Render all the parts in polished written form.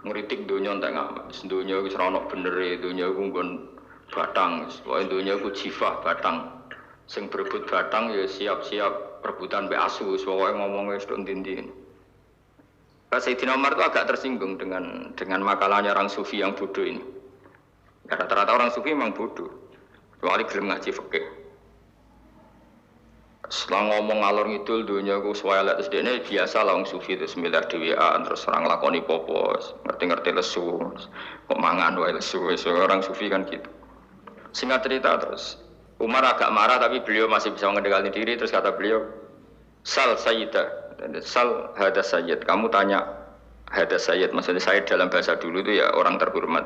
ngritik donya entek ngamak. Donya wis ora ono benere, donya iku nggon batang, pokoke donya iku jifah batang. Sing berebut batang ya siap-siap rebutan mbek asu, pokoke ngomongnya wis tok ndi-ndi. Sayyidina Umar itu agak tersinggung dengan makalahnya orang sufi yang bodoh ini. Ya, rata-rata orang sufi memang bodoh, kecuali gelem ngaji fikih. Setelah ngomong ngalor ngidul dunia ku swayalek terus dene biasa lah wong sufi terus miliar dhewean terus orang lakoni popo, ngerti-ngerti lesu, kok mangan wae lesu, orang sufi kan gitu. Singkat cerita terus Umar agak marah tapi beliau masih bisa mengendalikan diri terus kata beliau, "Sal sayyidah." Sal hadas sayyid, kamu tanya hadas sayyid, maksudnya sayyid dalam bahasa dulu itu ya orang terhormat.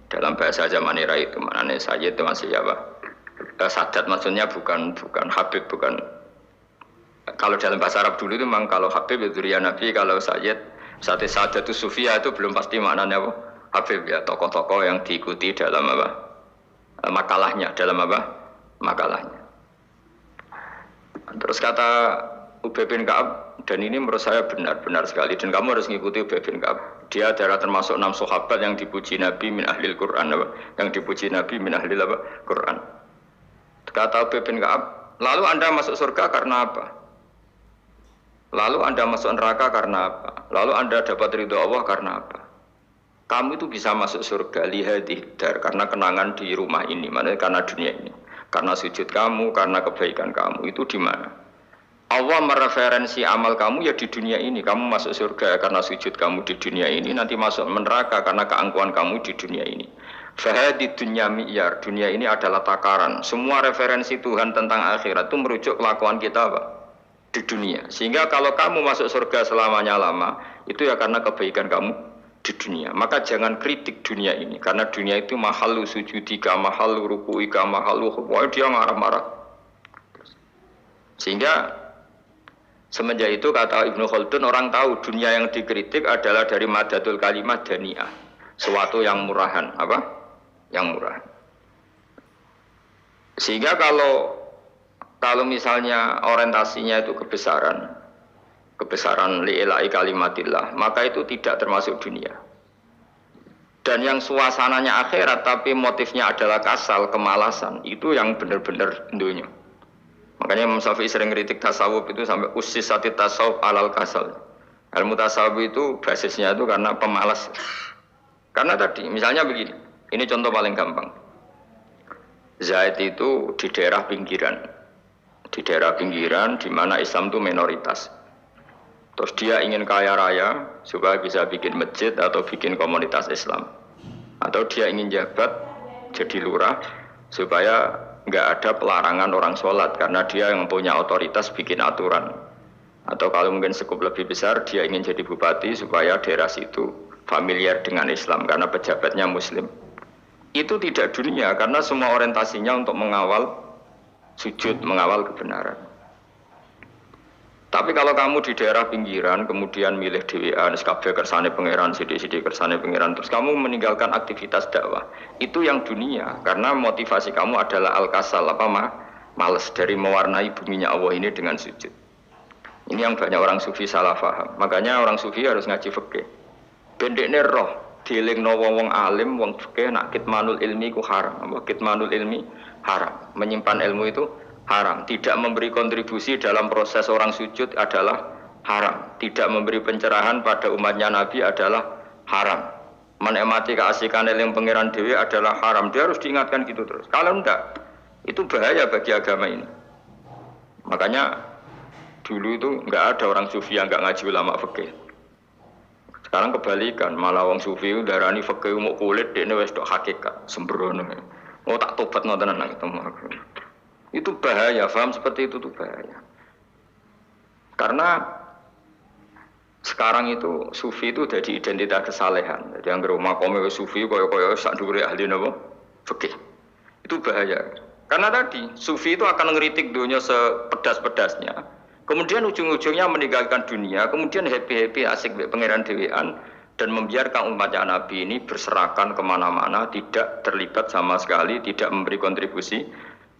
Dalam bahasa zaman era itu maknanya sayyid itu masih ya Pak. Sadat maksudnya bukan habib, bukan. Kalau dalam bahasa Arab dulu itu memang kalau habib itu ya Nabi, kalau sayyid sadat itu sufia itu belum pasti maknanya apa? Habib ya, tokoh-tokoh yang diikuti dalam apa? Makalahnya, dalam apa? Makalahnya. Terus kata Ubay bin Ka'ab, dan ini menurut saya benar sekali, dan kamu harus mengikuti Ubay bin Ka'ab. Dia adalah termasuk 6 sahabat yang dipuji Nabi min ahlil Quran, yang dipuji Nabi min ahlil Quran. Kata Ubay bin Ka'ab, lalu Anda masuk surga karena apa? Lalu Anda masuk neraka karena apa? Lalu Anda dapat ridho Allah karena apa? Kamu itu bisa masuk surga lihadih dar, karena kenangan di rumah ini, maksudnya karena dunia ini, karena sujud kamu, karena kebaikan kamu. Itu di mana? Allah mereferensi amal kamu ya di dunia ini. Kamu masuk surga karena sujud kamu di dunia ini, nanti masuk neraka karena keangkuhan kamu di dunia ini. Fahadi dunya mi'yar, dunia ini adalah takaran. Semua referensi Tuhan tentang akhirat itu merujuk kelakuan kita Pak, di dunia. Sehingga kalau kamu masuk surga selamanya lama, itu ya karena kebaikan kamu di dunia. Maka jangan kritik dunia ini, karena dunia itu mahalu sujudika, mahalu rukuika, mahalu wah dia marah-marah. Sehingga semenjak itu kata Ibnu Khaldun, orang tahu dunia yang dikritik adalah dari madatul kalimat daniyah, sesuatu yang murahan, apa? Yang murah. Sehingga kalau misalnya orientasinya itu kebesaran li'ilai kalimatillah, maka itu tidak termasuk dunia. Dan yang suasananya akhirat tapi motifnya adalah kasal, kemalasan, itu yang benar-benar dunia. Makanya Imam Syafi'i sering kritik tasawuf itu sampai ussisati tasawuf alal kasal. Ilmu tasawuf itu basisnya itu karena pemalas. Karena tadi misalnya begini, ini contoh paling gampang. Zaid itu di daerah pinggiran. Di daerah pinggiran di mana Islam itu minoritas. Terus dia ingin kaya raya supaya bisa bikin masjid atau bikin komunitas Islam. Atau dia ingin jabat jadi lurah supaya nggak ada pelarangan orang sholat karena dia yang punya otoritas bikin aturan. Atau kalau mungkin cukup lebih besar dia ingin jadi bupati supaya daerah situ familiar dengan Islam karena pejabatnya muslim. Itu tidak dunia karena semua orientasinya untuk mengawal sujud, mengawal kebenaran. Tapi kalau kamu di daerah pinggiran kemudian milih dhewean kabeh kersane pangeran, sithik-sithik kersane pangeran, terus kamu meninggalkan aktivitas dakwah, itu yang dunia karena motivasi kamu adalah al-kasal, males dari mewarnai buminya Allah ini dengan sujud. Ini yang banyak orang sufi salah paham. Makanya orang sufi harus ngaji fikih. Bendekne roh dielingno wong alim, wong fikih nak kitmanul ilmi ku haram. Kitmanul ilmi haram. Menyimpan ilmu itu haram. Tidak memberi kontribusi dalam proses orang sujud adalah haram. Tidak memberi pencerahan pada umatnya Nabi adalah haram. Menikmati keasikan eling pangeran dewi adalah haram. Dia harus diingatkan gitu terus. Kalau enggak, itu bahaya bagi agama ini. Makanya dulu itu enggak ada orang sufi yang enggak ngaji ulama fikih. Sekarang kebalikan, malah wong sufi darani fikih mau kulit dekne wis tok hakikat, sembrono. Oh tak tobat nonton nang ketemu aku. Itu bahaya, paham seperti itu tuh bahaya. Karena sekarang itu sufi itu jadi identitas kesalehan. Jadi yang rumah kome sufi koyo-koyo sak dhuwure ahli napa? Fikih. Itu bahaya. Karena tadi sufi itu akan ngeritik dunia sepedas-pedasnya. Kemudian ujung-ujungnya meninggalkan dunia, kemudian happy-happy asik pangeran dewean dan membiarkan umatnya Nabi ini berserakan kemana-mana, tidak terlibat sama sekali, tidak memberi kontribusi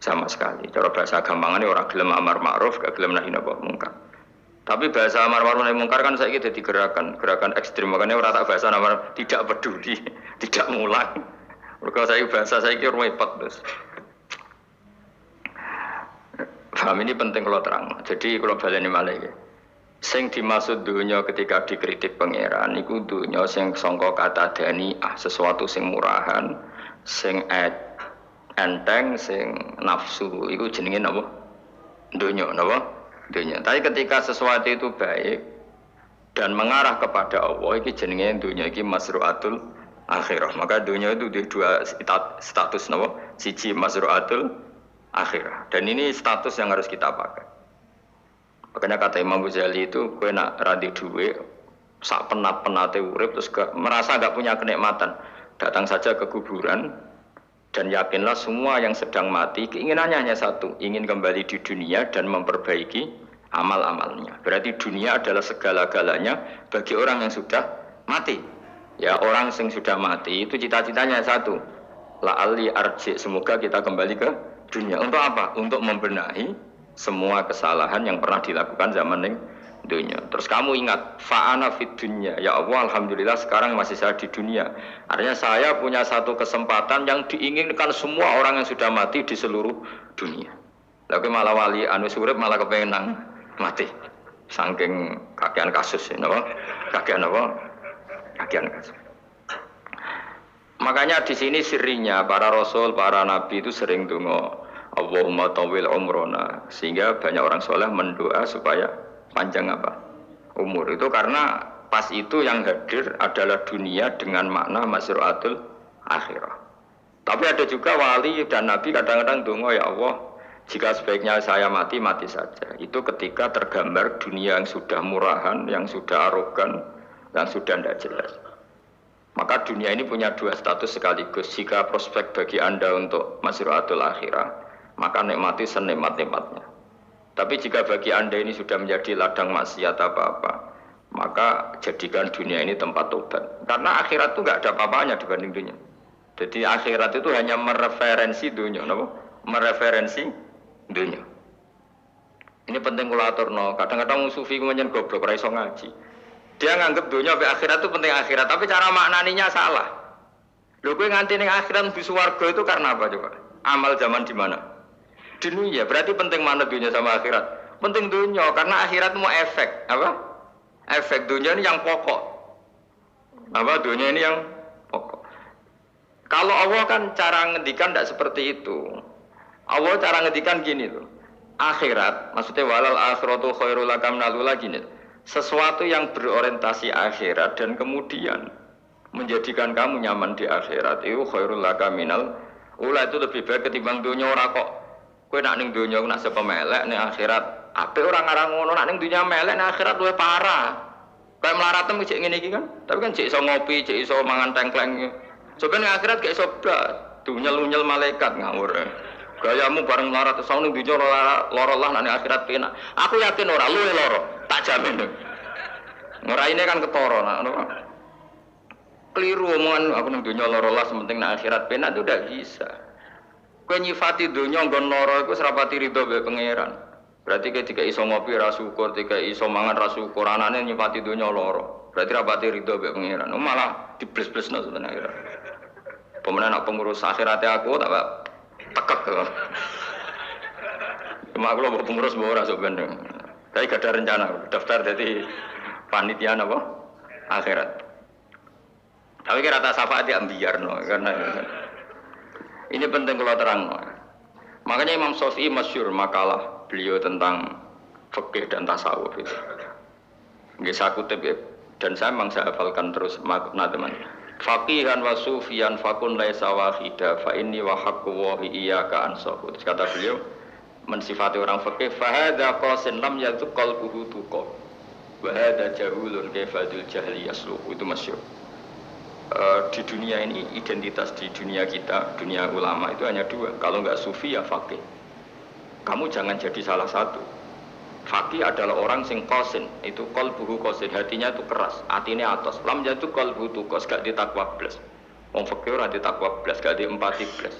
sama sekali. Cara bahasa gampangannya orang gelem amar ma'ruf, gak gelem nahi napa mungkar. Tapi bahasa amar ma'ruf nahi mungkar kan saiki dadi gerakan ekstrim. Makanya ora tak bahasa amar tidak peduli, tidak mulang. Mergo saiki bahasa saiki repot terus. Paham ini penting kalau terang. Jadi kalau baleni malih iki. Sing dimaksud dunya ketika dikritik pangeran iku dunya sing sangka kata dani'ah, sesuatu sing murahan, sing enteng, sing nafsu iku jenenge napa? Dunya napa? Dunia. Tapi ketika sesuatu itu baik dan mengarah kepada Allah, ini jenenge dunia ini masru'atul akhirah. Maka dunia itu di dua status, no? Siji masru'atul akhirah. Dan ini status yang harus kita pakai. Makanya kata Imam Ghazali itu, gue nak radi duwe, sak penat-penate urip terus merasa gak punya kenikmatan. Datang saja ke kuburan dan yakinlah semua yang sedang mati keinginannya hanya satu, ingin kembali di dunia dan memperbaiki amal-amalnya. Berarti dunia adalah segala-galanya bagi orang yang sudah mati. Ya, orang yang sudah mati itu cita-citanya satu, la'alli arji, semoga kita kembali ke dunia. Untuk apa? Untuk membenahi semua kesalahan yang pernah dilakukan zaman dunia. Terus kamu ingat, fa'ana fid dunya. Ya Allah, alhamdulillah sekarang masih saya di dunia. Artinya saya punya satu kesempatan yang diinginkan semua orang yang sudah mati di seluruh dunia. Lalu malah wali anu surip malah kepengen mati. Saking kakean kasus ini, apa? Kakean kasus. Makanya di sini sirinya para rasul, para nabi itu sering donga Allahumma tawil umrona, sehingga banyak orang soleh mendoa supaya panjang umur. Itu karena pas itu yang hadir adalah dunia dengan makna masru'atul akhirah. Tapi ada juga wali dan nabi kadang-kadang donga, ya Allah, jika sebaiknya saya mati saja. Itu ketika tergambar dunia yang sudah murahan, yang sudah arogan, yang sudah tidak jelas. Maka dunia ini punya dua status sekaligus. Jika prospek bagi Anda untuk masru'atul akhirah, maka nikmati senikmat-nikmatnya. Tapi jika bagi Anda ini sudah menjadi ladang maksiat apa-apa, maka jadikan dunia ini tempat tobat. Karena akhirat itu nggak ada apa-apanya dibanding dunia. Jadi akhirat itu hanya mereferensi dunia, mereferensi dunia. Ini penting kula aturno. Kadang-kadang sufi kemudian goblok, ora iso ngaji. Dia nganggep dunia sampai akhirat itu penting akhirat, tapi cara maknaninya salah. Lho kowe nganti ning akhirat mlebu swarga itu karena apa coba? Amal zaman di mana? Dunia, berarti penting mana dunia sama akhirat? Penting dunia, karena akhirat mau efek, apa? Efek dunia ini yang pokok. Apa? Dunia ini yang pokok. Kalau Allah kan cara ngendikan tidak seperti itu. Allah cara ngendikan gini loh. Akhirat, maksudnya walal akhiratu khairul laka minal ula gini. Sesuatu yang berorientasi akhirat dan kemudian menjadikan kamu nyaman di akhirat itu khairul laka minal ula, itu lebih baik ketimbang dunia. Ora kok kowe nak ning donya nak sepe melek ning akhirat apik ora ngarang ngono, nak ning donya melek ning akhirat luwih parah. Kayak mlaratem cek ngene iki kan. Tapi kan cek iso ngopi, cek iso mangan tengkleng. Soben ning akhirat gak iso blas, dunyel-unyel malaikat ngawur. Gayamu bareng melarat terus ning donya lara lah nak ning akhirat penak. Aku yakin ora luwih lara, tak jamin. Ngeraine kan ketara nak keliru omongan aku ning donya lara lah sementing nak akhirat penak itu ndak bisa. Kowe nyifati donya nggon lara iku serapati ridho mbek pangeran. Berarti ketika iso ngopi ra syukur, ketika iso mangan ra syukur, anane nyifati donya lara. Berarti rapati ridho mbek pangeran. Malah dibles-blesno sebenarnya. Pemenang nak pengurus akhirate aku tak tekek. Cuma aku lho pengurus mbok ora sok bendeng. Tapi gak ada rencana daftar jadi panitia apa? Akhirat. Tapi kira tak syafaat ya biarno karena ini penting kalau terang. Makanya Imam Syafi'i masyhur makalah beliau tentang fikih dan tasawuf itu. Nggih saya kutip ya, dan saya memang saya hafalkan terus makna teman. Faqihan wa sufiyan fakun laisa wahida fa inni wa haqqu wa iyyaka ansahu. Kata beliau mensifati orang fikih fa hadza qasin lam yadhuq qalbuhu tuqa. Wa hadza jahulun kayfadul jahli yasluhu. Itu masyhur. Di dunia ini, identitas di dunia kita, dunia ulama itu hanya dua. Kalau nggak sufi ya faqih. Kamu jangan jadi salah satu. Faqih adalah orang sing qasin, itu qalbuhu qasin, hatinya itu keras, hatinya atas. Lam jatuh qalbuhu tuqas, gak ditakwa blas. Wong faqih ora ditakwa blas, gak diempati blas.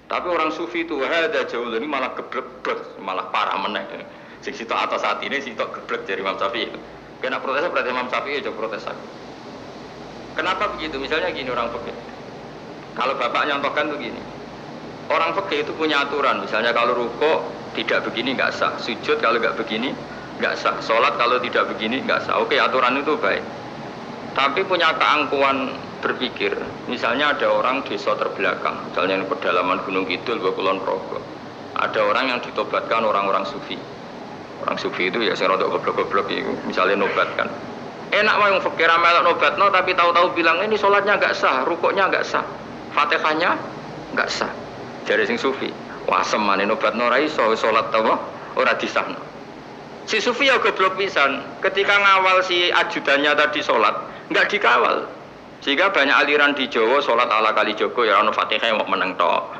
Tapi orang sufi itu ada jauh ini malah geblek, malah parah meneh. Sing sitok atas hati ini sitok geblek dari Imam Syafi'i. Kena protesnya berarti Imam Syafi'i aja protes aku. Kenapa begitu? Misalnya gini orang fikih. Kalau bapak nyontohkan tuh gini. Orang fikih itu punya aturan. Misalnya kalau rukuk tidak begini nggak sah. Sujud kalau nggak begini nggak sah. Sholat kalau tidak begini nggak sah. Oke, aturan itu baik. Tapi punya keangkuhan berpikir. Misalnya ada orang desa terbelakang. Misalnya di pedalaman Gunung Kidul, Kulon Progo. Ada orang yang ditobatkan orang-orang sufi. Orang sufi itu ya sing rodok goblok-goblok itu. Misalnya nobatkan. Enak wae wong fikir melok nobatno tapi tahu-tahu bilang ini sholatnya nggak sah, rukuknya nggak sah, Fatihahnya nggak sah. Jadi sing sufi, wah semane nobatno ora iso sholat apa ora disahno. Si sufi ya goblok pisan, ketika ngawal si ajudannya tadi sholat nggak dikawal. Sehingga banyak aliran di Jawa sholat ala kali Joko ya ono Fatihah mau meneng tok.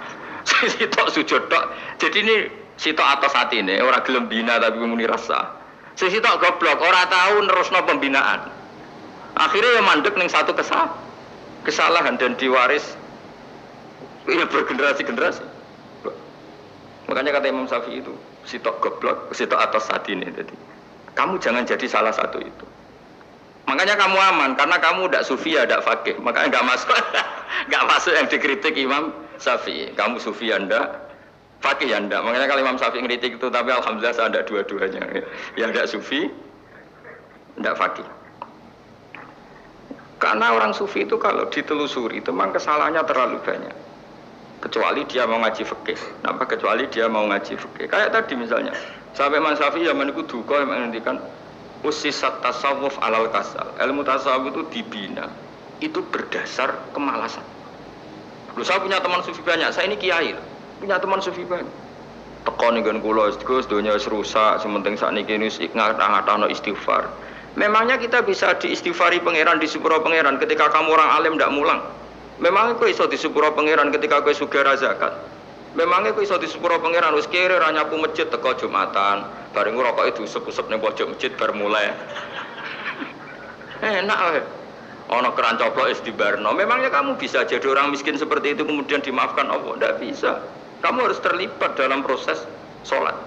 Sitok sujud tok. Jadi ini sitok atas hati ini ora gelem bina tapi muni rasa. Sitok goblok, ora tahu nerusno pembinaan. Akhirnya ya mandek ning satu kesalahan dan diwaris ya bergenerasi-generasi. Makanya kata Imam Syafi'i itu, sitok goblok, sitok atas hati ini. Jadi, kamu jangan jadi salah satu itu. Makanya kamu aman, karena kamu tidak sufi ya, tidak fakih. Makanya nggak masuk yang dikritik Imam Syafi'i. Kamu sufi ya ndak, fakih ya ndak. Makanya kalau Imam Syafi'i ngeritik itu, tapi alhamdulillah saya ada dua-duanya. Yang ndak sufi, ndak fakih. Karena orang sufi itu kalau ditelusuri, itu memang kesalahannya terlalu banyak. Kecuali dia mau ngaji fikih. Kenapa? Kecuali dia mau ngaji fikih. Kayak tadi misalnya, sampai Imam Syafi'i zaman itu duka yang menghentikan usisat tasawuf alal kasal. Ilmu tasawuf itu dibina. Itu berdasar kemalasan. Loh, saya punya teman sufi banyak. Saya ini kiai. Punya teman sufi banyak. Tekon dengan kula Gus, dunia wis rusak, sementing sakniki wis ngatah-ngatahno istighfar. Memangnya kita bisa diistighfari pangeran, di sepuro pangeran ketika kamu orang alim ndak mulang? Memangnya kowe iso di sepuro pangeran ketika kowe sugih ra zakat? Memangnya kowe iso di sepuro pangeran wis kere ra nyapu masjid teko Jumatan, bareng ngrokoke diusep-usep ning pojok masjid bar mulai. Enak wae. Ana keran coplok wis dibarno. Memangnya kamu bisa jadi orang miskin seperti itu kemudian dimaafkan Allah? Ndak bisa. Kamu harus terlibat dalam proses sholat.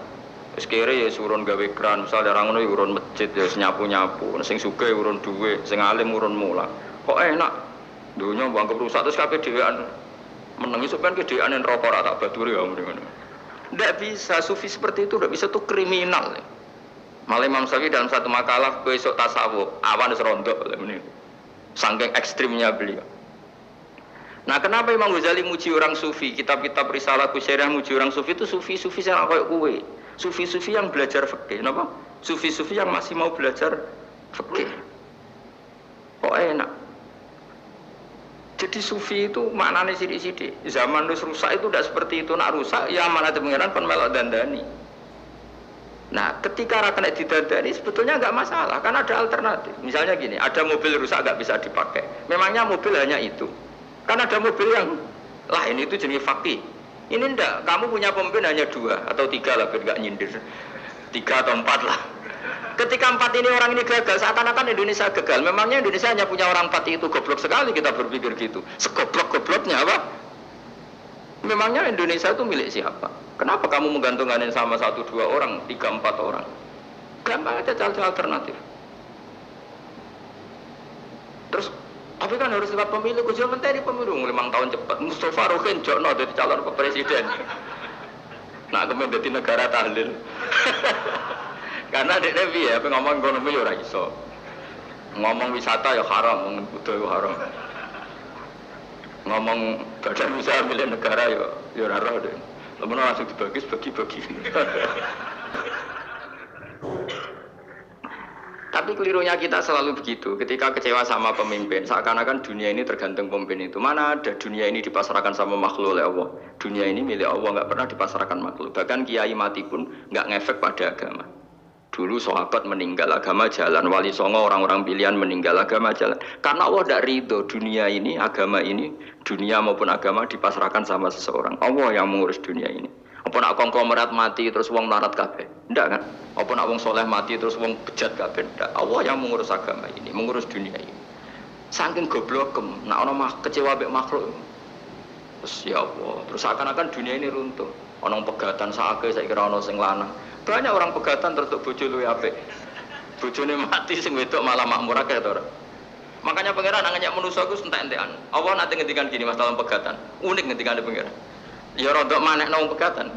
Wis kere ya urun gawe keran, misale ra ngono ya urun masjid ya nyapu-nyapu, sing sugih urun dhuwit, sing alim urun mulang. Kok enak? Dunia bangkep rusak terus kabeh dhewean menengi sampean ke dhewean neraka ora tak baturi ya ngono. Ndak bisa, sufi seperti itu ndak bisa, tuh kriminal. Malah Imam Syafi'i dalam satu makalah besok tasawuf, awan wis rondok ngene. Saking ekstrimnya beliau. Nah, kenapa Imam Ghazali muji orang sufi? Kitab-kitab Risalah Kusyariah muji orang sufi itu sufi-sufi yang koyo kowe. Sufi-sufi yang belajar fikih, napa? Sufi-sufi yang masih mau belajar fikih. Kok enak? Jadi sufi itu maknanya sidik-sidik. Zaman wis rusak itu tidak seperti itu. Nak rusak ya amanat pengiran kon melok dandani. Nah, ketika ra kena didandani sebetulnya nggak masalah, kan ada alternatif. Misalnya gini, ada mobil rusak nggak bisa dipakai. Memangnya mobil hanya itu. Kan ada mobil yang lain itu jenis fakih. Ini ndak, kamu punya pemimpin hanya 2 atau 3 lah biar nggak nyindir. 3 atau 4 lah. Ketika 4 ini orang ini gagal, seakan-akan Indonesia gagal. Memangnya Indonesia hanya punya orang 4 itu, goblok sekali kita berpikir gitu. Segoblok-gobloknya apa? Memangnya Indonesia itu milik siapa? Kenapa kamu menggantungkan sama 1-2 orang, 3-4 orang? Gampang aja cari alternatif. Terus, tapi kan harus lewat pemilu, kujo menteri pemilu 5 tahun cepat. Mustafa Rohin Jokno jadi calon presiden. Nah, kemudian jadi negara tahlil. Karena dia ya, ngomong ekonomi ya ora iso. Ngomong wisata ya haram, ngomong budaya ya haram. Ngomong badan usaha milik negara ya ora roh deh. Lamun langsung dibagi-bagi. Tapi kelirunya kita selalu begitu. Ketika kecewa sama pemimpin, seakan-akan dunia ini tergantung pemimpin itu. Mana ada dunia ini dipasarkan sama makhluk oleh Allah. Dunia ini milik Allah, nggak pernah dipasarkan makhluk. Bahkan kiai mati pun nggak ngefek pada agama. Dulu sahabat meninggal agama jalan, wali songo orang-orang pilihan meninggal agama jalan. Karena Allah tidak ridho dunia ini, agama ini, dunia maupun agama dipasrahkan sama seseorang. Allah yang mengurus dunia ini. Apa nak konglomerat mati terus wong melarat kabeh? Ndak kan? Apa nak wong soleh mati terus wong bejat kabeh? Ndak. Allah yang mengurus agama ini, mengurus dunia ini. Saking goblokem, nak ono kecewa mek makhluk. Terus ya Allah, terus seakan-akan dunia ini runtuh. Ono pegatan sakake saiki ora ono sing lanang. Banyak orang pegatan terus bojo luwe apik. Bojone mati sing wedok malah makmur akeh to. Makanya pangeran nanya manusa ku entek-entekan. Allah nanti ngendikan gini Mas dalam pegatan. Unik ngendikane pangeran. Ya rodok manekno wong pegatan.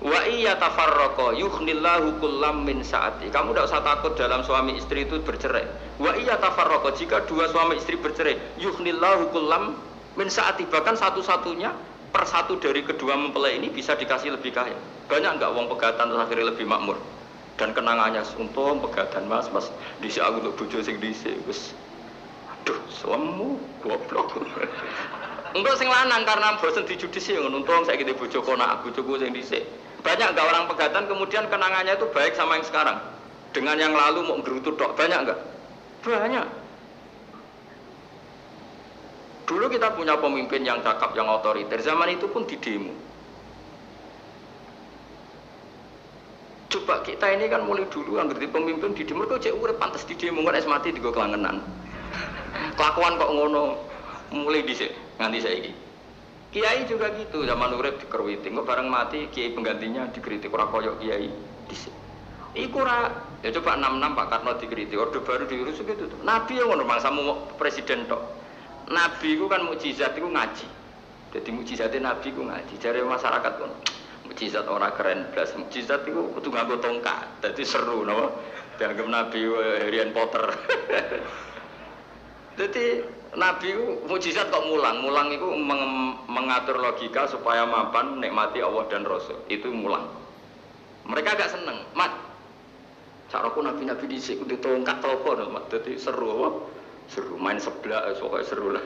Wa iya tafarraqa yughnillahu kullam min saati. Kamu tidak usah takut dalam suami istri itu bercerai. Wa iya tafarraqa jika dua suami istri bercerai, yughnillahu kullam min saati, bahkan satu-satunya per satu dari kedua mempelai ini bisa dikasih lebih kaya. Banyak enggak wong pegatan terus akhirnya lebih makmur. Dan kenangannya untung pegatan Mas dhisik aku untuk bojo sing dhisik wis. Aduh, suamimu goblok. Enggak sing lanang karena bosen dijudisi ngono untung saiki bojo konak bojoku sing dhisik. Banyak enggak orang pegatan kemudian kenangannya itu baik sama yang sekarang. Dengan yang lalu mau gerutu tok, banyak enggak? Banyak. Dulu kita punya pemimpin yang cakap, yang otoriter. Zaman itu pun di demo. Coba kita ini kan mulai dulu anggar di pemimpin di demo kok cek urip pantes di demo kan es mati digo kelangenan. Kelakuan kok ngono mulai dhisik nganti saiki. Kiai juga gitu, zaman urip dikerwiti, kok bareng mati kiai penggantinya dikritik ora koyo kiai dhisik. Iku ora ya coba 66 Pak Karno dikritik, orde baru diurus gitu tuh. Nabi yang ngono mangsamu presiden tok. Nabi ku kan mukjizat iku ngaji. Jadi mukjizatnya Nabi ku ngaji. Jare masyarakat pun mukjizat ora keren blas. Mukjizat iku kudu nganggo tongkat. Dadi seru napa? Dianggap Nabi Harry Potter. Jadi Nabi ku mukjizat kok mulang. Mulang iku mengatur logika supaya mapan nikmati Allah dan Rasul. Itu mulang. Mereka agak seneng. Mat. Caraku Nabi-nabi dhisik kudu tongkat topo Mat. Dadi seru apa? Seru main sebelah, pokoknya seru lah.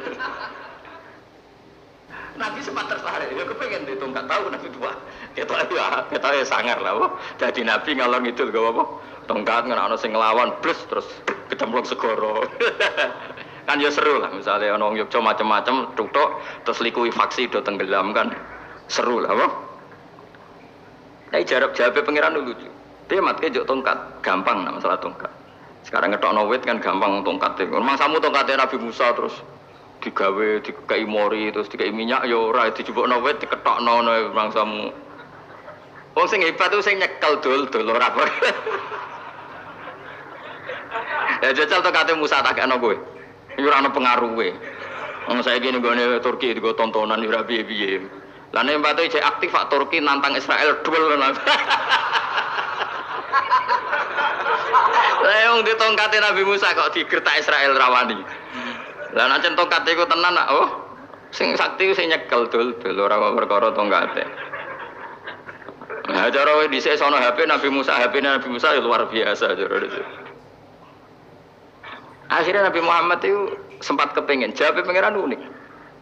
Nabi sempat tertarik, ya kepengen ditongkat tahu Nabi tua. Kita ya sangar lah, wah. Jadi Nabi ngalor ngidul gak apa, tongkat nggak ada sing ngelawan, plus terus kecemplung segoro. Kan ya seru lah, misalnya orang Yogyo macam-macam, tutuk, terus likui faksi do tenggelam kan, seru lah, wah. Tapi jawabnya pengiran dulu lucu. Dia matke jok tongkat, gampang lah masalah tongkat. Sekarang ngetokno wit kan gampang tongkate. Memang samu tongkate Nabi Musa terus digawe dikei mori terus dikei minyak ya ora dijupukno wit diketokno memang samu. Wong sing hebat itu sing nyekel dul ora apa. Ya jajal tongkate Musa tak kena kowe. Iki ora ana pengaruhe. Wong saiki nggone Turki digo tontonan ora piye-piye. Lah nek mbate cek aktif Pak Turki nantang Israel duel. Lah wong ditongkate Nabi Musa kok digertak Israel rawani. Lah nek tongkate iku tenan nak oh sing sakti sing nyekel dul ora perkara tongkate. Nah cara dhisik sono HP Nabi Musa, HP-ne Nabi Musa ya luar biasa cara dhisik. Akhirnya Nabi Muhammad itu sempat kepengen jawab pengiran unik.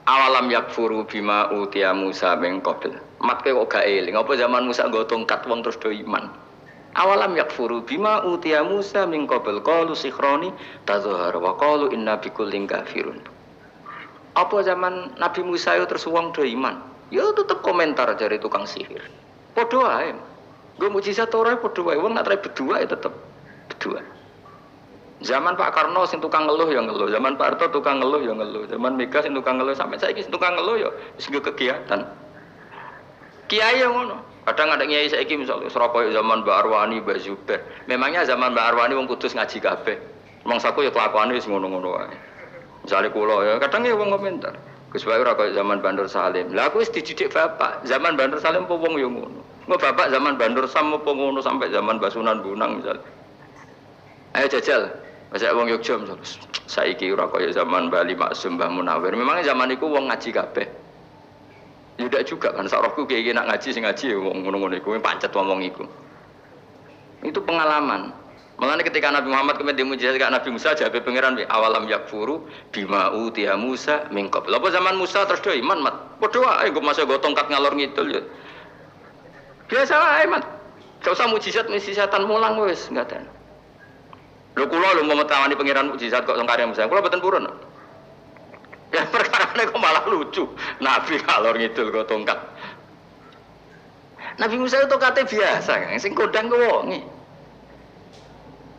Awalam yakfuru bima utiya Musa min qabl. Matke kok gak eling apa zaman Musa nggo tongkat wong terus do iman. Awalam yakfuru bima utiya Musa min qabl qalu sikhroni tazahar wa qalu inna bikullin kafirun. Apa zaman Nabi Musa itu terus wong do iman? Ya tetep komentar dari tukang sihir. Padha wae. Nggo mukjizat ora padha wae wong nak berdua ya tetep berdua. Zaman Pak Karno sing tukang ngeluh ya ngeluh, zaman Pak Harto tukang ngeluh ya ngeluh, zaman Mega sing tukang ngeluh sampai saiki sing tukang ngeluh ya wis kegiatan. Kiai yang ngono. Kadang ada kiai saiki misalnya Surabaya zaman Mbak Arwani, Mbak Zubair. Memangnya zaman Mbak Arwani wong Kudus ngaji kabeh. Mangsaku ya kelakuane wis ngono-ngono wae. Misale kula ya kadang ya wong komentar. Gus wae ora kaya zaman Bandur Salim. Lah aku wis dididik bapak, zaman Bandur Salim apa wong ya ngono. Engko bapak zaman Bandur Sam apa ngono sampai zaman Basunan Bunang misalnya. Ayo jajal. Masa wong Yogyo misalnya. Saiki ora kaya zaman Bali Maksum Mbah Munawir. Memangnya zaman iku wong ngaji kabeh. Ya tidak juga kan, sarahku kayak nak ngaji sing ngaji ya ngono-ngono iku pancet ngomong iku. Itu pengalaman. Makanya ketika Nabi Muhammad kemudian dimujizat Nabi Musa jawab pangeran awalam yakfuru bima utiya Musa min qabl. Apa zaman Musa terus do iman mat. Padha wae nggo masa go tongkat ngalor ngidul ya. Biasa wae mat. Gak usah mujizatan mulang wis ngaten. Lho kula lho mau tawani pangeran mujizat kok sing karya Musa. Kula mboten purun. Ya perkarane kok malah lucu. Nabi kalor ngidul kok tongkat. Nabi Musa itu tongkate biasa, sing kodang ku wonge.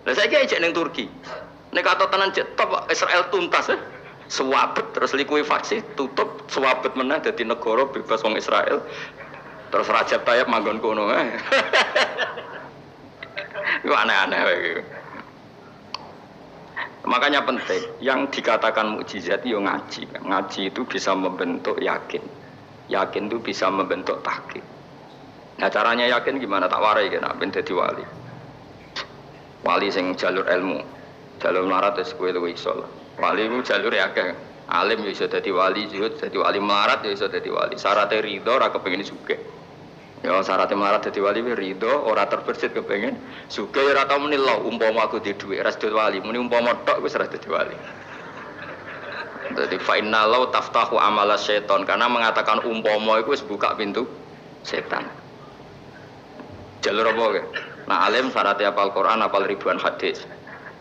Lah saiki ajek ning Turki. Nek kata tenan cek top Israel tuntas ya. Swabet terus likuifaksi tutup swabet meneh dadi negara bebas wong Israel. Terus Rajab Tayyib manggon kono. Itu aneh-aneh gitu. Makanya penting, yang dikatakan mukjizat itu ngaji. Ngaji itu bisa membentuk yakin. Yakin itu bisa membentuk tahqiq. Nah caranya yakin gimana? Tak warai kan, ben dadi wali. Wali sing jalur ilmu, jalur melarat wis kowe luwih iso. Wali ku jalur akeh. Alim ya iso dadi wali, zuhud dadi wali, melarat ya iso dadi wali. Syaratnya ridho ora kepengin sugih. Ya syaratnya melarat dadi wali ridho ora terbersit kepengin sugih ora tau muni lho umpama aku di dhuwit ora dadi wali, muni umpama tok wis ora dadi wali. Jadi fa inna law taftahu amala syaiton karena mengatakan umpama itu wis buka pintu setan. Jalur apa ke? Nah alim syaratnya hafal Quran, hafal ribuan hadis.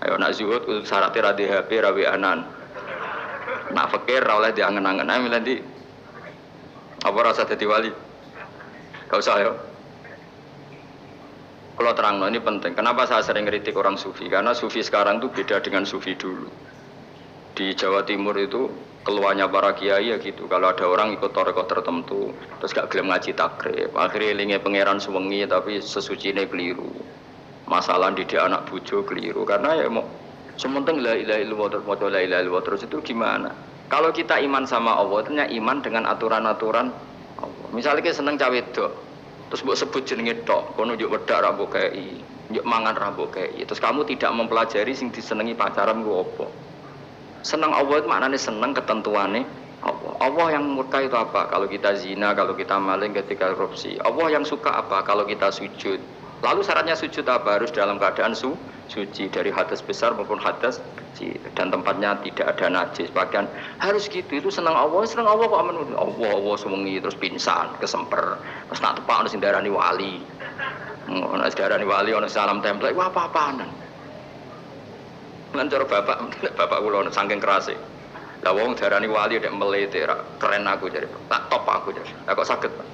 Ayo nak zuhud syaratnya ra di HP, ra anan. Nak fakir ra oleh diangen-angen ae nanti. Apa rasa dadi wali? Gak usah ya. Kalau terang ini penting. Kenapa saya sering kritik orang sufi? Karena sufi sekarang itu beda dengan sufi dulu. Di Jawa Timur itu keluarnya para kiai ya gitu. Kalau ada orang ikut toreko tertentu, terus gak gelem ngaji takrib, akhirnya elinge pangeran suwengi tapi sesucine keliru. Masalah didik anak bojo keliru karena ya mau sementing la ilaha illallah terus maca la ilaha illallah terus itu gimana? Kalau kita iman sama Allah, ternyata iman dengan aturan-aturan Allah. Misalnya kita seneng cawe wedok, terus mbok sebut jenenge tok, kono njuk wedak ra mbok kei, njuk mangan ra mbok kei. Terus kamu tidak mempelajari sing disenengi pacaran ku apa? Senang Allah itu maknanya senang ketentuannya Allah. Allah yang murka itu apa? Kalau kita zina, kalau kita maling, ketika korupsi. Allah yang suka apa? Kalau kita sujud. Lalu syaratnya sujud apa? Harus dalam keadaan suci dari hadas besar maupun hadas kecil dan tempatnya tidak ada najis. Bahkan harus gitu. Itu senang Allah kok aman. Allah sewengi terus pingsan, kesemper. Terus nak tepak ono sing darani wali. Ono darani wali ono salam template. Wah apa-apaan. Lancar bapak kula saking kerase. Lah wong darani wali nek melete keren aku jare. Tak top aku jare. Lah kok saged, Pak?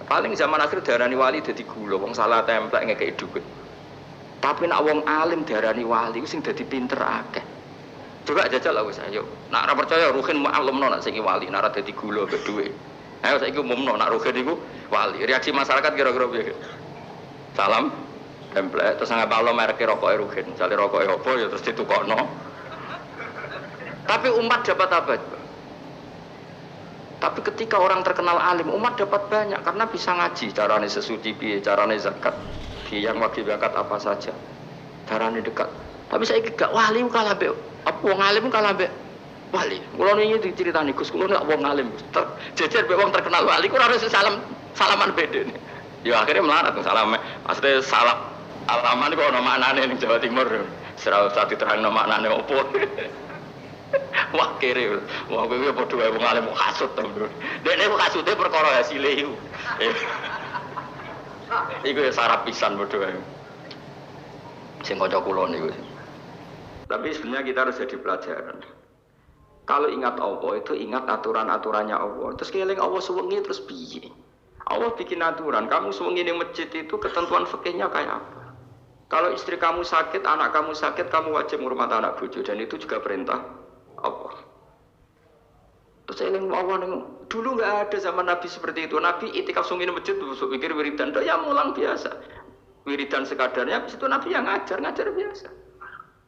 Paling zaman akhir darani wali dadi gula, wong salah templek ngekeki dhuwit. Tapi nek wong alim darani wali sing dadi pinter akeh. Coba jajal lah wis ayo. Nek ora percaya ruhin mu'allimno nek sing wali, nek ora dadi gula ke dhuwit. Ayo saiki umumno nek ruhin iku wali. Reaksi masyarakat kira-kira piye? Salam template terus ngapa lo merek rokok erugen, misalnya rokok apa ya terus ditukokno. Tapi umat dapat apa? Tapi ketika orang terkenal alim, umat dapat banyak karena bisa ngaji, carane sesuci piye, carane zakat, yang wajib zakat apa saja, carane dekat. Tapi saya gak wali kalah be, apa wong alim kalah be wali. Kulo niki diceritani Gus, kulo nek wong alim, jejer be wong terkenal wali, kulo harus salaman beda. Ya akhirnya melarat salam, maksudnya salam. Alaman kok ana maknane ning Jawa Timur. Ora usah diterangno maknane opo. Wah kere. Wah kowe padha wae wong alim kasut to, Bro. Dekne kok kasuté perkara hasile iku. Iku ya sarap pisan padha wae. Sing kanca kula niku. Tapi sebenarnya kita harus jadi pelajaran. Kalau ingat Allah itu ingat aturan-aturannya Allah. Terus keling Allah suwengi terus piye? Allah bikin aturan, kamu suwengi ning masjid itu ketentuan fikihnya kayak apa? Kalau istri kamu sakit, anak kamu sakit, kamu wajib ngurmat anak bojo dan itu juga perintah Allah. Terus saya ingin Allah dulu nggak ada zaman Nabi seperti itu. Nabi itikaf sungi masjid tuh pikir wiridan, ya mulang biasa. Wiridan sekadarnya, habis itu Nabi yang ngajar biasa.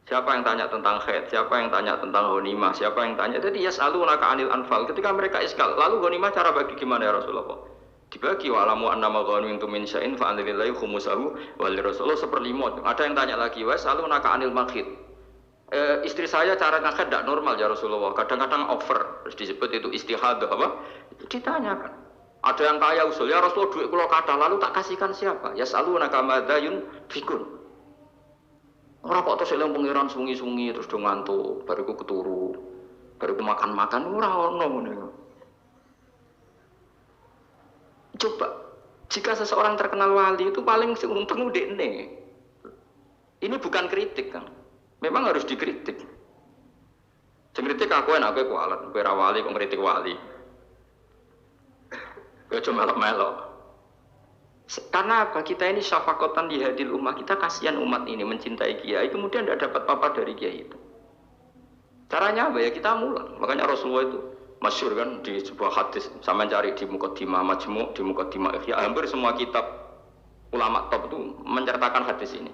Siapa yang tanya tentang haid, siapa yang tanya tentang ghanimah, siapa yang tanya. Jadi yas'alunaka 'anil anfal. Ketika mereka iskal, lalu ghanimah cara bagi gimana ya Rasulullah? Dibagi wa'lamu annama ghanimtum min syai'in fa'alillahi khumusahu wa lirrasul 1/5. Ada yang tanya lagi, yas'alunaka 'anil makhid. Istri saya cara ngakad tidak normal ya Rasulullah. Kadang-kadang over, terus disebut itu istihadah apa? Ditanyakan. Ada yang kaya usul ya Rasulullah duit kula kathah lalu tak kasihkan siapa? Yas'alunaka madza yunfikun. Ora kok terus eling pangeran sungi-sungi terus do ngantuk, bariku keturu, bariku makan-makan ora ono ngene. Coba, jika seseorang terkenal wali itu paling untung dekne. Ini bukan kritik kan. Memang harus dikritik. Sing kritik aku enak kowe kualat, kowe ra wali kok ngritik wali. Kowe cuma melok-melok. Karena apa? Kita ini syafaqatan di hadil ummah, kita kasihan umat ini mencintai kiai, kemudian tidak dapat apa-apa dari kiai itu. Caranya apa ya? Kita mulang. Makanya Rasulullah itu masyhur kan di sebuah hadis, sama cari di Muqaddimah Majmu', di Muqaddimah Ihya, hampir semua kitab ulama top itu menceritakan hadis ini.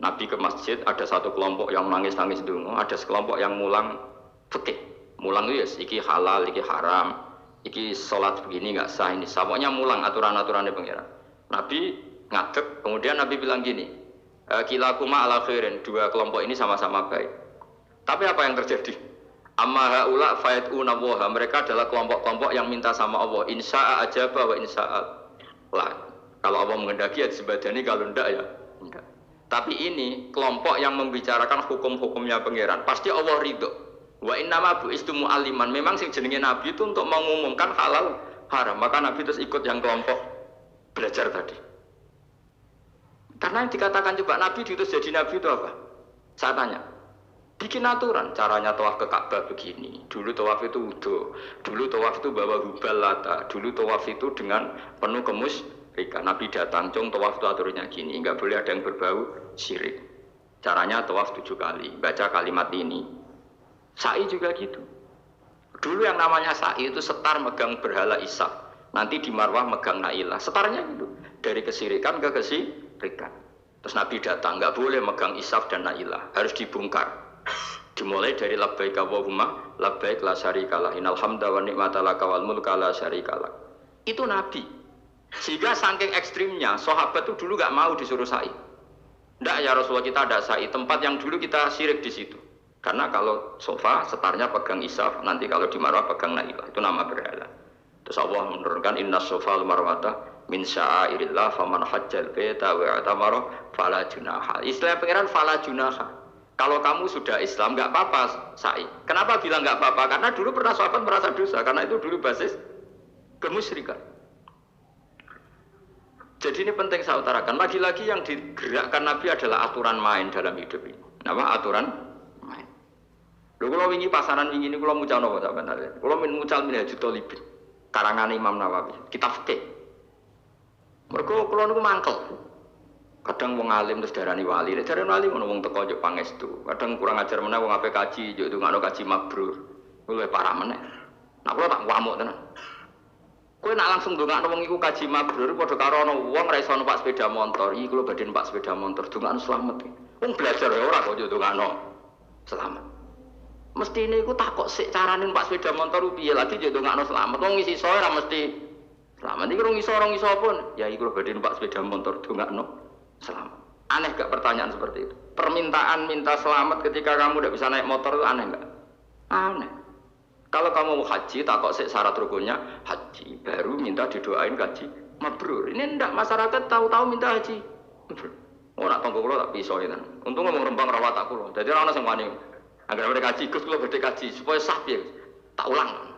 Nabi ke masjid, ada satu kelompok yang nangis-nangis dungo, ada sekelompok yang mulang fikih. Mulang itu ya, iki halal, iki haram, iki sholat begini nggak sah, ini sah. Pokoknya mulang aturan-aturannya pengiran. Nabi ngadeg, kemudian Nabi bilang gini, kilakuma ala khairin, dua kelompok ini sama-sama baik. Tapi apa yang terjadi? Amma haula fayatuna waha, mereka adalah kelompok-kelompok yang minta sama Allah, insya'a ajaba wa insya'a lah. Kalau Allah menghendaki ya disebadani, kalau enggak ya enggak. Tapi ini kelompok yang membicarakan hukum-hukumnya pangeran, pasti Allah ridho. Wa innama bu'istu mu'alliman, memang sing jenenge Nabi itu untuk mengumumkan halal haram, maka Nabi terus ikut yang kelompok belajar tadi. Karena yang dikatakan coba Nabi diutus jadi Nabi itu apa? Saya tanya, bikin aturan, caranya tawaf ke Ka'bah begini. Dulu tawaf itu wudu, dulu tawaf itu bawa hubal lata, dulu tawaf itu dengan penuh kemusyrikan. Nabi datang, cung tawaf itu aturannya gini, nggak boleh ada yang berbau syirik. Caranya tawaf 7 kali, baca kalimat ini. Sa'i juga gitu. Dulu yang namanya sa'i itu setar megang berhala Isa, nanti di Marwah megang Nailah, setarnya gitu. Dari kesirikan ke kesirikan. Terus Nabi datang, nggak boleh megang Isaf dan Nailah, harus dibongkar. Dimulai dari labbaik Allahumma labbaik la syarika lak innal hamda wa ni'mata laka wal mulka la syarika lak. Itu Nabi. Sehingga saking ekstrimnya sahabat itu dulu nggak mau disuruh sa'i. Nggak ya Rasulullah, kita ada sa'i, tempat yang dulu kita syirik di situ. Karena kalau sofa setarnya pegang Isaf, nanti kalau di Marwah pegang Nailah, itu nama berhala. Terus Allah menurunkan inna sofa al marwata min sya'airillah faman hajjal baita wa i'tamara fala junaha. Istilah pengiran fala junaha. Kalau kamu sudah Islam nggak apa-apa sa'i. Kenapa bilang nggak apa-apa? Karena dulu pernah sahabat merasa dosa, karena itu dulu basis kemusyrikan. Jadi ini penting saya utarakan. Lagi-lagi yang digerakkan Nabi adalah aturan main dalam hidup ini. Nama aturan main. Lho kula wingi pasaran wingi ini kula mucal napa sampean arep. Kula mucal Minhajul Thalibin. Karangan Imam Nawawi, kitab fikih. Mergo kula niku mangkel. Kadang wong alim terus darani wali, nek darani wali ngono wong teko yo pangestu. Kadang kurang ajar meneh wong ape kaji yo ndongakno kaji mabrur. Luwih parah meneh. Nah kula tak ngamuk tenan. Kowe nak langsung ndongakno wong iku kaji mabrur padha karo ana wong ra iso numpak sepeda motor. Iki kula badhe numpak sepeda motor, ndongakno slamet. Wong belajar ya ora kok yo ndongakno selamat. Mesti ini aku takut sih carane numpak sepeda motor piye lagi yo ndongakno selamat. Wong isi iso ora mesti selamat. Iki rong iso pun. Ya iki kula badhe numpak sepeda motor ndongakno selamat. Aneh gak pertanyaan seperti itu? Permintaan minta selamat ketika kamu tidak bisa naik motor itu aneh gak? Aneh. Kalau kamu mau haji, takut syarat rukunnya haji, baru minta didoain haji mabrur. Ini ndak, masyarakat tahu-tahu minta haji mabrur. Oh nak tonggo kulo tak pisau itu. Untung ngomong rembang rawat tak kulo. Jadi orang sing wani agar mereka haji, Gus kulo badhe haji supaya sah piye. Tak ulang.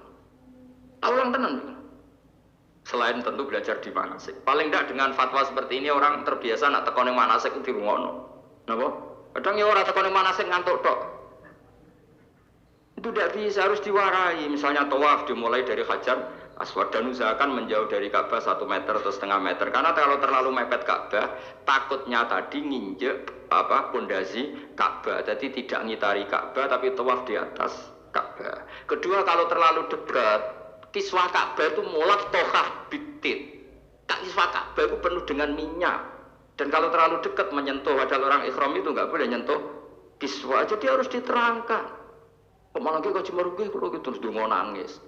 Tak ulang tenan. Selain tentu belajar di manasik. Paling tidak dengan fatwa seperti ini orang terbiasa nak tekone manasik itu dirungokno. Napa? Kadang ya ora tekone manasik ngantuk tok. Itu tidak bisa, harus diwarai. Misalnya tawaf dimulai dari Hajar Aswad dan usahakan menjauh dari Ka'bah 1 meter atau setengah meter. Karena kalau terlalu mepet Ka'bah, takutnya tadi nginjek pondasi Ka'bah. Jadi tidak ngitari Ka'bah tapi tawaf di atas Ka'bah. Kedua, kalau terlalu dekat, kiswah Ka'bah itu mulat tohah bitit. Kiswah Ka'bah itu penuh dengan minyak. Dan kalau terlalu dekat menyentuh, padahal orang ikhram itu nggak boleh nyentuh kiswah. Jadi harus diterangkan. Kemana lagi kaji merugi, kalau gitu terus dungo nangis.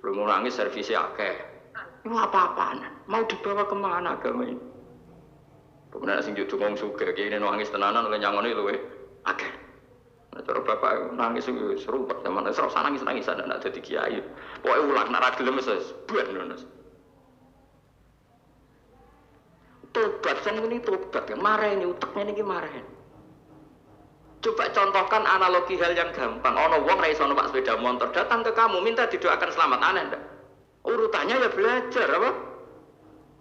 Dungo nangis servisnya akeh. Ini apa-apaan? Mau dibawa kemana agama ini? Kemudian sing jujur ngomong suka, kayak ini nangis tenanan oleh nyangon itu akeh. Nah, cara bapak nangis itu seru pak, zaman itu serasa nangis ada nak jadi kiai. Pokoknya ulang nak ragil mesej, buat nunas. Tobat kan ini tobat kan, marah ini utaknya ini marah. Coba contohkan analogi hal yang gampang. Ono wong ra iso numpak sepeda motor datang ke kamu minta didoakan selamat, aneh ndak? Urutannya ya belajar apa?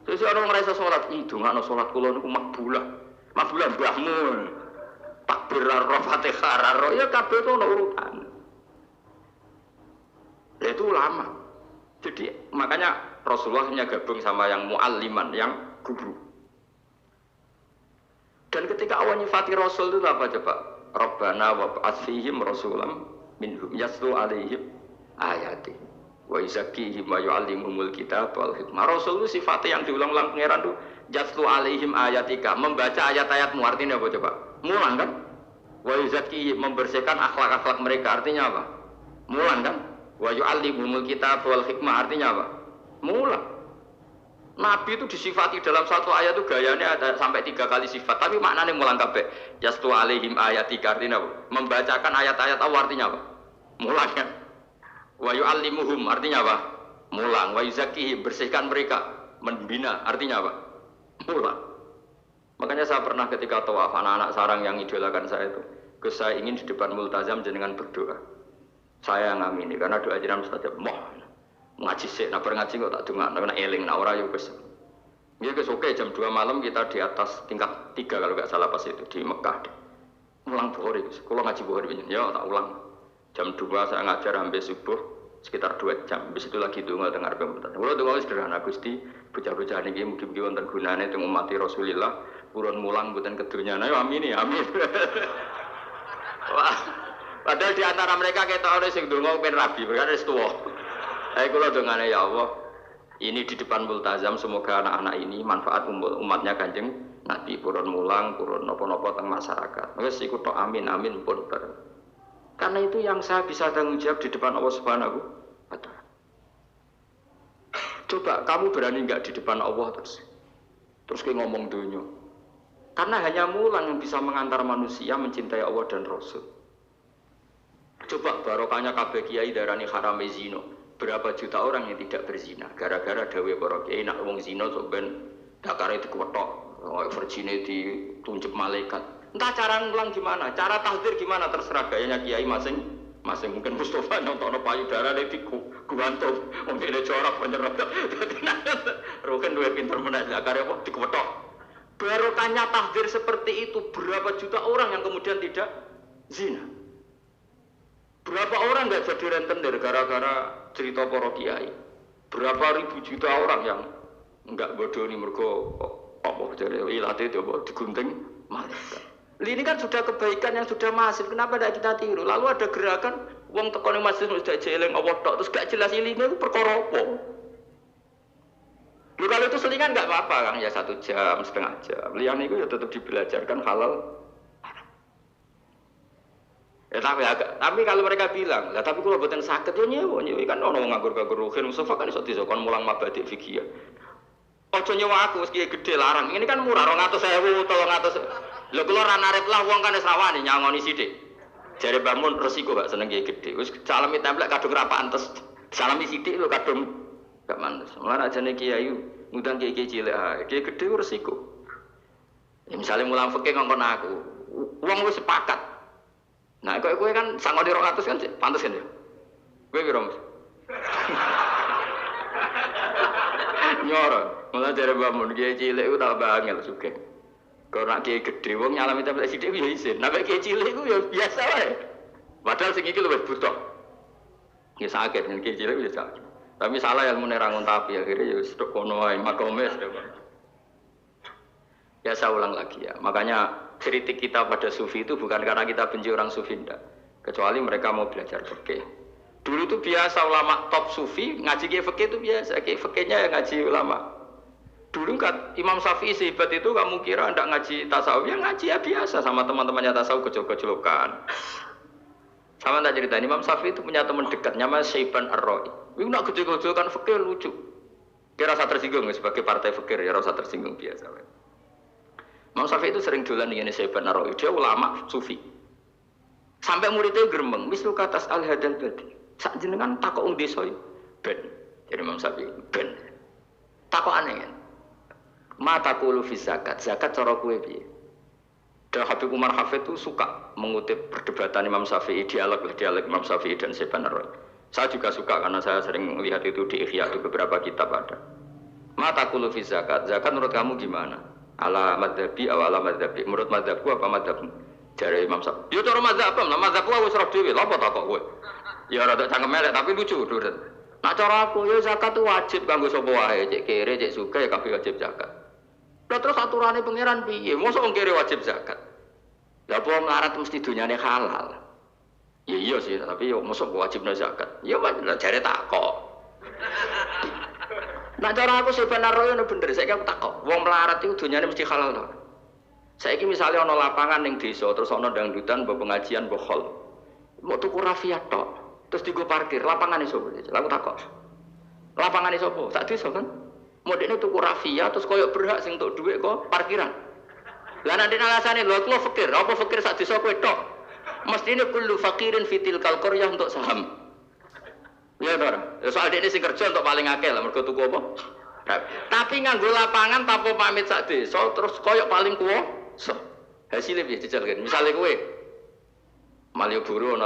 Terus orang ra iso salat, itu ngono salat kula niku makbulah. Makbulah mbahmu. Takbir ro Fatihah ro ya kabeh itu ono urutan. Itu lama. Jadi makanya Rasulullah hanya gabung sama yang mualliman, yang guru. Dan ketika awal nyifati Rasul itu apa coba? Rabbana wab'ats fihim rasulam minhum yatlu alaihim ayati. wa yuzakkihim wa yu'allimuhumul kitab wal hikmah. Rasul itu sifatnya yang diulang-ulang pangeran tuh jatlu alaihim ayatika, membaca ayat-ayatmu, artinya apa coba? Mulang kan? Wa yuzakkihim, membersihkan akhlak-akhlak mereka, artinya apa? Mulang kan? Wa yu'allimuhumul kitab wal hikmah, artinya apa? Mulang. Nabi itu disifati dalam satu ayat itu gayanya ada sampai 3 kali sifat, tapi maknanya mulang kabeh. Jatlu alaihim ayatika, artinya apa? Membacakan ayat-ayat Allah, artinya apa? Mulang kan? Wa yu'allimuhum, artinya apa? Mulang. Wa yuzakkihim, bersihkan mereka, membina, artinya apa? Mulang. Makanya saya pernah ketika tawaf, anak-anak sarang yang idolakan saya itu, saya ingin di depan multazam jenengan berdoa. Saya yang ngamini karena doa jenengan mustajab. Ngaji sik, nah ngaji kok tak dengar, nah eling, nah ora yo wis. Ya wis oke, jam 2 malam kita di atas tingkat 3 kalau nggak salah pas itu di Mekah. Ulang Bukhari, kalau ngaji Bukhari ya tak ulang. Jam 2 saya ngajar sampai subuh sekitar 2 jam. Habis itu lagi donga dengar pemutaran. Kalau donga sederhana Gusti, bocah-bocah niki mugi-mugi wonten gunane teng umat Rasulillah, purun mulang mboten kedunyane. Amin ya, amin. Wah, padahal di antara mereka kita orang sing donga ben rabi, berkane wis tuwa. Kula dongane ya Allah, ini di depan multazam semoga anak-anak ini manfaat umatnya Kanjeng Nabi, purun mulang, purun napa-napa teng masyarakat. Wis iku tok amin amin pun bareng. Karena itu yang saya bisa tanggung jawab di depan Allah Subhanahu wa Ta'ala. Coba kamu berani enggak di depan Allah terus kayak ngomong dunia. Karena hanya mulang yang bisa mengantar manusia mencintai Allah dan Rasul. Coba barokahnya kabeh kiai darani harame zina. Berapa juta orang yang tidak berzina gara-gara dawe para kiai nak wong zina sok ben dakare dikuwetok, virgine ditunjuk malaikat. Entah cara ngulang gimana, cara tahdzir gimana terserah gayanya kiai masing-masing. Mungkin Mustafa nyontokno payudara nek diguantung, mungkin ada corak penyerot. Roken duwe pinter menawa dakare kok dikuwetok. Barokahnya tahdzir seperti itu, berapa juta orang yang kemudian tidak zina. Berapa orang nggak jadi rentenir gara-gara cerita para kiai? Berapa ribu juta orang yang nggak bodoh nih mergo apa jadi ilate itu digunting malaikat. Ini kan sudah kebaikan yang sudah masif. Kenapa tidak kita tiru? Lalu ada gerakan wong tekone masjid sudah jeleng Allah tok terus gak jelas ilinge itu perkara apa? Lu kalau itu selingan nggak apa-apa Kang, ya 1 jam, setengah jam. Liang itu ya tetap dibelajarkan halal. Ya, tapi kalau mereka bilang, lah tapi kalau buatan sakit ya nyewa kan orang nganggur-nganggur ruhin, Mustafa kan iso disokon mulang mabadik fikih. Ojo nyewa aku meski gede larang. Ini kan murah 200.000, 300. Lho kula ora narep lah wong kan wis rawani nyangoni sithik. Jare bangun resiko gak seneng kiai gede. Wis salami templek kadung ra pantes. Salami sithik lho kadung gak mantes. Mulane ajane kiai ngundang kiai cilik ae. Kiai gede resiko. Ya misalnya mulang fikih ngongkon aku. Wong wis sepakat. Nah, kowe kan sangoni 200 kan pantes kan ya? Kowe piro, Mas? Nyoro, malah jare bangun kiai cilik ku tak bangel sugih. Kok nak kiai gedhe wong nyalami templek sithik ya isin. Nek kiai cilik ku ya biasa wae. Padahal sing iki luwih butuh. Ya sakit nek kiai cilik ya sakit. Tapi salah ilmu nerangun tapi akhirnya ya wis tok kono wae makome. Ya saya ulang lagi ya. Makanya kritik kita pada sufi itu bukan karena kita benci orang sufi enggak. Kecuali mereka mau belajar fikih. Dulu itu biasa ulama top sufi ngaji kiai fikih itu biasa. Kiai fikihnya yang ngaji ulama. Dulu kan Imam Syafi'i sehebat itu kamu kira enggak ngaji tasawuf, ya ngaji ya biasa sama teman-temannya tasawuf gejol-gejolokan. Sama tak cerita Imam Syafi'i itu punya teman dekat namanya Syaiban Ar-Ra'i. Itu nak gejol-gejolokan fikih lucu. Kira rasa tersinggung sebagai partai fikih ya rasa tersinggung biasa. Imam Syafi'i itu sering dolan dengan Syaiban Ar-Ra'i, dia ulama sufi. Sampai muridnya gremeng, mislu katas al-hadal badi. Sak jenengan takok wong desa ben. Jadi Imam Syafi'i ben. Takok aneh kan. Mata qulu fi zakat, zakat cara kowe piye? Dan Habib Umar Hafid itu suka mengutip perdebatan Imam Syafi'i, dialog Imam Syafi'i dan Syaiban Ar-Ra'i. Saya juga suka karena saya sering melihat itu di Ihya di beberapa kitab ada. Mata qulu fi zakat, zakat menurut kamu gimana? Ala madzhabi aw ala madzhabi. Menurut madzhabku apa madzhabmu? Jare Imam Syafi'i. Yo cara madzhab apa? Madzhabku wis roh dhewe. Lha apa takok kowe? Ya rada cangkem elek tapi lucu, Dur. Nak cara aku yo zakat itu wajib kanggo sapa wae, cek kere, cek sugih kabeh wajib zakat. Lah terus aturane pangeran piye? Mosok wong kere wajib zakat. Lah apa melarat mesti dunyane halal. Ya iya sih, tapi yo mosok wajibna zakat. Ya jare takok. Nak cara aku sebenarnya royo bener, saya aku takut. Wong melarat itu dunyane mesti halal to. Saiki misalnya ana lapangan ning desa terus ana dangdutan mbok pengajian mbok hol. Mau tuku rafiat tok, terus digo parkir, lapangane sapa? Aku takut. Lapangane sapa? Sak desa kan. Modene tuku rafiat terus koyo berhak sing entuk dhuwit kok parkiran. Lah nek alasane lho aku fakir, apa fakir sak desa kowe tok? Mestine kullu fakirin fitil qaryah untuk saham. Ya ora. Soal dekne sing kerja untuk paling akeh lah mergo tuku apa? Tapi nganggo lapangan tanpa pamit sak desa terus koyok paling kuwasa. Hasilnya piye dijalken? Misale kowe Malioboro